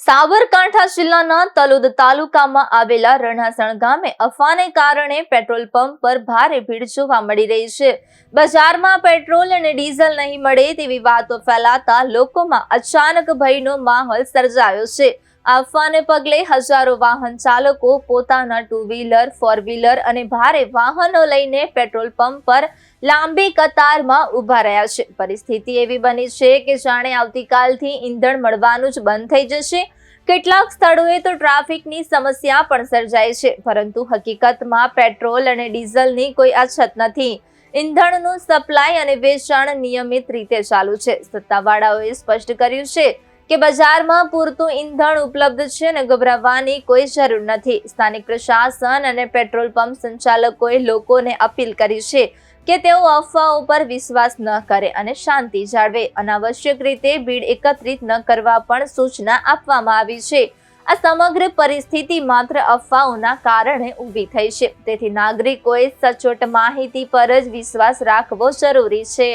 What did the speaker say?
સાબરકાંઠા જિલ્લાના તલોદ તાલુકામાં આવેલા રણાસણ ગામે અફવાને કારણે પેટ્રોલ પંપ પર ભારે ભીડ જોવા મળી રહી છે। બજારમાં પેટ્રોલ અને ડીઝલ નહીં મળે તેવી વાતો ફેલાતા લોકોમાં અચાનક ભયનો માહોલ સર્જાયો છે। આ અફવાને પગલે હજારો વાહન ચાલકો પોતાના ટુ વ્હીલર, ફોર વ્હીલર અને ભારે વાહનો લઈને પેટ્રોલ પંપ પર લાંબી કતારમાં ઊભા રહ્યા છે। પરિસ્થિતિ એવી બની છે કે જાણે આવતીકાલથી ઈંધણ મળવાનું જ બંધ થઈ જશે। કેટલાક સ્થળોએ તો ટ્રાફિકની સમસ્યા પણ સર્જાય છે, પરંતુ હકીકતમાં પેટ્રોલ અને ડીઝલની કોઈ અછત નથી। ઈંધણનું સપ્લાય અને વેચાણ નિયમિત રીતે ચાલુ છે। સત્તાવાળાઓએ સ્પષ્ટ કર્યું છે કે બજારમાં પૂરતું ઈંધણ ઉપલબ્ધ છે અને ગભરાવાની કોઈ જરૂર નથી। સ્થાનિક પ્રશાસન અને પેટ્રોલ પંપ સંચાલકોએ લોકોને અપીલ કરી છે કે તેઓ અફવાઓ પર વિશ્વાસ ન કરે અને શાંતિ જાળવે। અનાવશ્યક રીતે ભીડ એકત્રિત ન કરવા પણ સૂચના આપવામાં આવી છે। આ સમગ્ર પરિસ્થિતિ માત્ર અફવાઓના કારણે ઊભી થઈ છે, તેથી નાગરિકોએ સચોટ માહિતી પર જ વિશ્વાસ રાખવો જરૂરી છે।